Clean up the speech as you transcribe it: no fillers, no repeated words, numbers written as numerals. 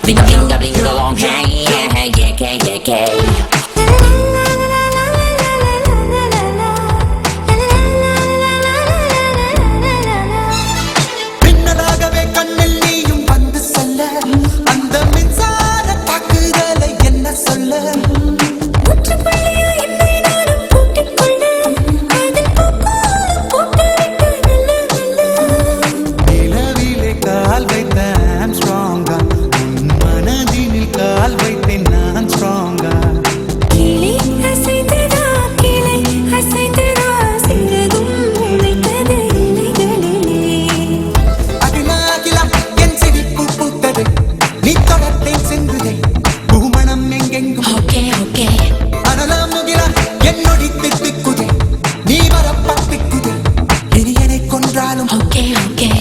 bling a long chain. பின்னலாகவே கண்ணில் நீயும் வந்து சொல்ல அந்த மின்சார தாக்குதலை என்ன சொல்ல நிலவிலே கால் வைத்த ஸ்ட்ராங்கா மனதினில் கால் வைத்தேன் நான் ஸ்ட்ராங்கா அகிலாகிலம் என் சிரிப்பு பூத்தது நீ தொடர்த்தேன் சென்றுதே பூமணம் எங்கெங்கும் Okay, okay. அனலாம் முகிலா என்னொடி திக்குதே நீ வரப்பத்திக்குதே இனி என்னை கொன்றாலும் Okay, okay.